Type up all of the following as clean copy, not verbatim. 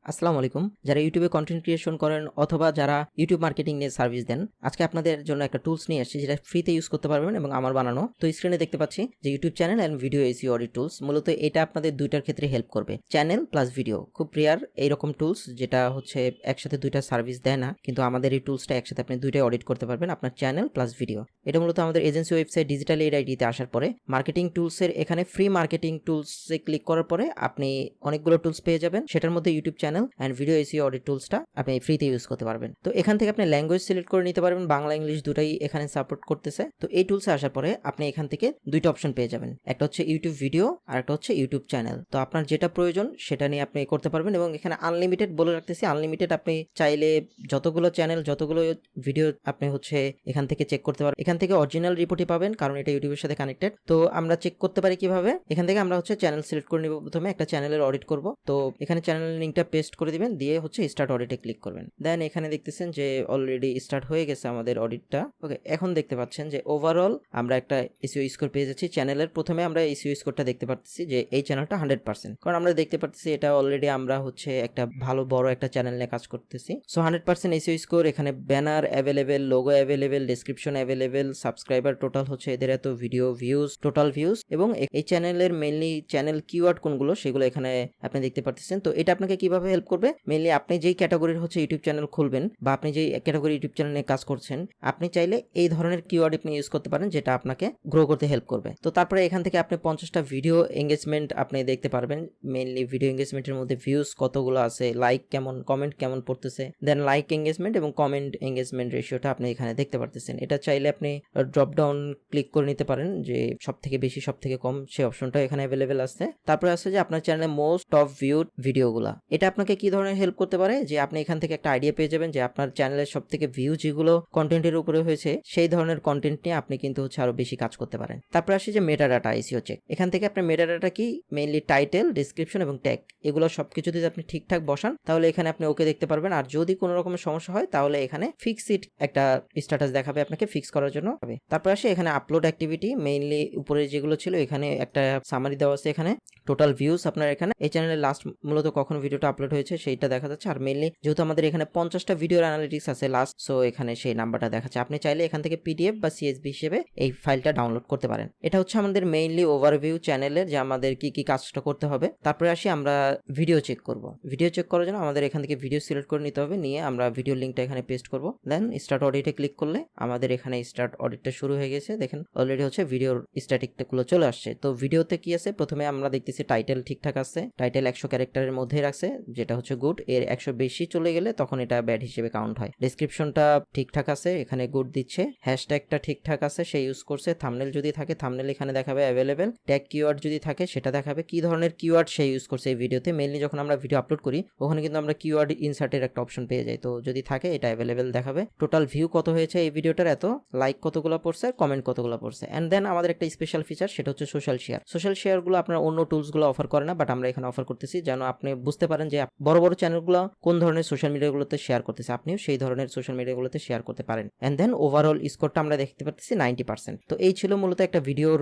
আসসালামু আলাইকুম। যারা ইউটিউবে কন্টেন্ট ক্রিয়েশন করেন অথবা যারা ইউটিউব মার্কেটিং নিয়ে সার্ভিস দেন, আজকে আপনাদের জন্য একটা টুলস নিয়ে আসছি যেটা ফ্রিতে ইউজ করতে পারবেন এবং আমার বানানো। তো স্ক্রিনে দেখতে পাচ্ছি যে YouTube channel and video SEO audit tools. মূলত এটা আপনাদের দুইটার ক্ষেত্রে হেল্প করবে। চ্যানেল প্লাস ভিডিও খুব রেয়ার এইরকম টুলস যেটা হচ্ছে একসাথে দুইটা সার্ভিস দেয় না, কিন্তু আমাদের এই টুলসটা একসাথে আপনি দুইটাই অডিট করতে পারবেন, আপনার চ্যানেল প্লাস ভিডিও। এটা মূলত আমাদের এজেন্সি ওয়েবসাইট ডিজিটাল এড আইডিতে আসার পরে মার্কেটিং টুলসের এখানে ফ্রি মার্কেটিং টুলসে ক্লিক করার পরে আপনি অনেকগুলো টুলস পেয়ে যাবেন। সেটার মধ্যে YouTube channel and video SEO audit টুলসটা আপনি ফ্রিতে ইউজ করতে পারবেন। তো এখান থেকে আপনি ল্যাঙ্গুয়েজ সিলেক্ট করে নিতে পারবেন, বাংলা ইংলিশ দুটাই এখানে সাপোর্ট করতেছে। তো এই টুলসে আসার পরে আপনি এখান থেকে দুইটা অপশন পেয়ে যাবেন, একটা হচ্ছে ইউটিউব ভিডিও আর একটা হচ্ছে ইউটিউব চ্যানেল। তো আপনার যেটা প্রয়োজন সেটা নিয়ে আপনি করতে পারবেন এবং এখানে আনলিমিটেড বলে রাখতেছি, আনলিমিটেড আপনি চাইলে যতগুলো চ্যানেল যতগুলো ভিডিও আপনি হচ্ছে এখান থেকে চেক করতে পারবেন। এখান থেকে অরিজিনাল রিপোর্টই পাবেন কারণ এটা ইউটিউবের সাথে কানেক্টেড। তো আমরা চেক করতে পারি কিভাবে, এখান থেকে আমরা হচ্ছে চ্যানেল সিলেক্ট করে নিব, প্রথমে একটা চ্যানেলের অডিট করব। তো এখানে চ্যানেলের লিংকটা পেস্ট করে দিবেন, দিয়ে হচ্ছে স্টার্ট অডিটে ক্লিক করবেন। দেন এখানে দেখতেছেন যে অলরেডি স্টার্ট হয়ে গেছে আমাদের অডিটটা। ওকে, এখন দেখতে পাচ্ছেন যে ওভারঅল আমরা একটা এসইও স্কোর পেয়ে যাচ্ছি। চ্যানেলের প্রথমে আমরা এসইও স্কোরটা দেখতে পাচ্ছি যে এই চ্যানেলটা 100%, কারণ আমরা দেখতে পাচ্ছি এটা অলরেডি আমরা হচ্ছে একটা ভালো বড় একটা চ্যানেল নিয়ে কাজ করতেছি। So 100% SEO score. এখানে banner available, logo available, description available, subscriber total হচ্ছে এদের এত, ভিডিও ভিউজ টোটাল ভিউজ, এবং এই চ্যানেলের মেইনলি চ্যানেল কিওয়ার্ড কোনগুলো সেগুলো এখানে আপনি দেখতে পাচ্ছেন। তো এটা আপনাকে কিভাবে হেল্প করবে, মেইনলি আপনি যেই ক্যাটাগরির হচ্ছে ইউটিউব চ্যানেল খুলবেন বা আপনি যেই ক্যাটাগরি ইউটিউব চ্যানেল নিয়ে কাজ করছেন, আপনি চাইলে এই ধরনের কিওয়ার্ড আপনি ইউজ করতে পারেন যেটা আপনাকে গ্রো করতে হেল্প করবে। তো তারপরে এখান থেকে আপনি 50টা ভিডিও এঙ্গেজমেন্ট আপনি দেখতে পারবেন। মেইনলি ভিডিও এঙ্গেজমেন্টের মধ্যে ভিউজ কতগুলো আছে, লাইক কেমন, কমেন্ট কেমন পড়তেছে, দেন লাইক এঙ্গেজমেন্ট এবং কমেন্ট এঙ্গেজমেন্ট রেশিওটা আপনি এখানে দেখতে পারতেছেন। এটা চাইলে আপনি ড্রপ ডাউন ক্লিক করে নিতে পারেন যে সব থেকে বেশি সব থেকে কম, সেই অপশনটা এখানে অ্যাভেলেবেল আছে। তারপরে আছে যে আপনার চ্যানেলে মোস্ট টপ ভিউড ভিডিওগুলা। এটা আপনাকে কি ধরনের হেল্প করতে পারে, যে আপনি এখান থেকে একটা আইডিয়া পেয়ে যাবেন যে আপনার চ্যানেলের সব থেকে ভিউ যেগুলো কন্টেন্টের উপরে হয়েছে সেই ধরনের কন্টেন্ট নিয়ে আপনি কিন্তু হচ্ছে আরো বেশি কাজ করতে পারেন। তারপর আসে যে মেটা ডাটা এসইও চেক। এখান থেকে আপনার মেটা ডাটা কি, মেইনলি টাইটেল, ডেসক্রিপশন এবং ট্যাগ, এগুলো সবকিছু যদি আপনি ঠিকঠাক বসান তাহলে এখানে আপনি ওকে দেখতে পারবেন। আর যদি কোনো রকমের সমস্যা হয় তাহলে এখানে ফিক্স ইট একটা স্ট্যাটাস দেখাবে আপনাকে ফিক্স করার জন্য হবে। তারপর আসে এখানে আপলোড অ্যাক্টিভিটি, মেইনলি উপরে যেগুলো ছিল এখানে একটা সামারি দেওয়া আছে, এখানে টোটাল ভিউজ আপনার এখানে এই চ্যানেলের লাস্ট মূলত কখন ভিডিওটা আপলোড হয়েছে সেইটা দেখা যাচ্ছে। আর মেইনলি যেহেতু আমাদের এখানে 50টা ভিডিওর অ্যানালিটিক্স আছে লাস্ট, সো এখানে সেই নাম্বারটা দেখাচ্ছে। আপনি চাইলে এখান থেকে পিডিএফ বা সিএসভি হিসেবে এই ফাইলটা ডাউনলোড করতে পারেন। এটা হচ্ছে আমাদের মেইনলি ওভারভিউ চ্যানেলের, যে আমাদের কি কি কাজটা করতে হবে। তারপরে আসি আমরা ভিডিও চেক করব। ভিডিও চেক করার জন্য আমাদের এখান থেকে ভিডিও সিলেক্ট করে নিতে হবে, নিয়ে আমরা ভিডিও লিঙ্কটা এখানে পেস্ট করব। দেন স্টার্ট অডিটে ক্লিক করলে আমাদের এখানে স্টার্ট অডিটটা শুরু হয়ে গেছে। দেখেন অলরেডি হচ্ছে ভিডিওর স্ট্যাটিকগুলো চলে আসছে। তো ভিডিওতে কি আছে, প্রথমে আমরা দেখতেছি টাইটেল ঠিকঠাক আছে, টাইটেল 100 ক্যারেক্টারের মধ্যেই রাখছে যেটা হচ্ছে গুড। এর 100 বেশি চলে গেলে তখন এটা ব্যাড হিসেবে কাউন্ট হয়। ডেসক্রিপশনটা ঠিকঠাক আছে, এখানে গুড দিচ্ছে। হ্যাশট্যাগটা ঠিকঠাক আছে, সে ইউজ করছে। থাম্বনেল যদি থাকে থাম্বনেল এখানে দেখাবে অ্যাভেলেবেল। ট্যাগ কিওয়ার্ড যদি থাকে সেটা দেখাবে কি ধরনের কিওয়ার্ড সে ইউজ করছে এই ভিডিওতে। মেইনলি যখন আমরা ভিডিও আপলোড করি ওখানে কিন্তু আমরা কিওয়ার্ড ইনসার্টের একটা অপশন পেয়ে যাই, তো যদি থাকে এটা অ্যাভেলেবেল দেখাবে। টোটাল ভিউ কত হয়েছে এই ভিডিওটার এত, লাইক কতগুলো পড়ছে, কমেন্ট কতগুলো পড়ছে। এন্ড দেন আমাদের একটা স্পেশাল ফিচার, সেটা হচ্ছে সোশ্যাল শেয়ার। সোশ্যাল শেয়ারগুলো আপনার অন্য টুলসগুলো অফার করে না, বাট আমরা এখানে অফার করতেছি যেন আপনি বুঝতে পারেন যে বড় বড় চ্যানেলগুলো কোন ধরনের সোশ্যাল মিডিয়াগুলোতে শেয়ার করতেছে, আপনিও সেই ধরনের সোশ্যাল মিডিয়াগুলোতে শেয়ার করতে পারেন। এন্ড দেন ওভারঅল স্কোরটা আমরা দেখতে পাচ্ছি 90%। তো এই ছিল মূলত একটা ভিডিওর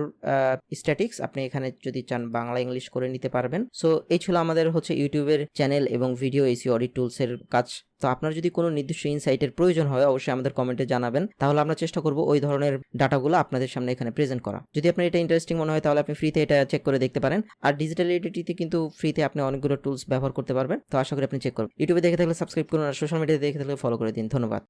স্ট্যাটিক্স। আপনি এখানে যদি চান বাংলা ইংলিশ করে নিতে পারবেন। সো এই ছিল আমাদের হচ্ছে ইউটিউবের চ্যানেল এবং ভিডিও এসইও অডিট টুলসের কাজ। তো আপনার যদি কোনো নির্দিষ্ট ইনসাইটের প্রয়োজন হয় অবশ্যই আমাদের কমেন্টে জানাবেন, তাহলে আমরা চেষ্টা করব ওই ধরনের ডাটাগুলো আপনাদের সামনে এখানে প্রেজেন্ট করা। যদি আপনার এটা ইন্টারেস্টিং মনে হয় তাহলে আপনি ফ্রিতে এটা চেক করে দেখতে পারেন। আর ডিজিটাল এডিটিতে কিন্তু ফ্রিতে আপনি অনেকগুলো টুলস ব্যবহার করতে পারবেন। তো আশা করি আপনি চেক করুন। ইউটিউবে দেখে থাকলে সাবস্ক্রাইব করুন, আর সোশ্যাল মিডিয়াতে দেখে থাকলে ফলো করে দিন। ধন্যবাদ।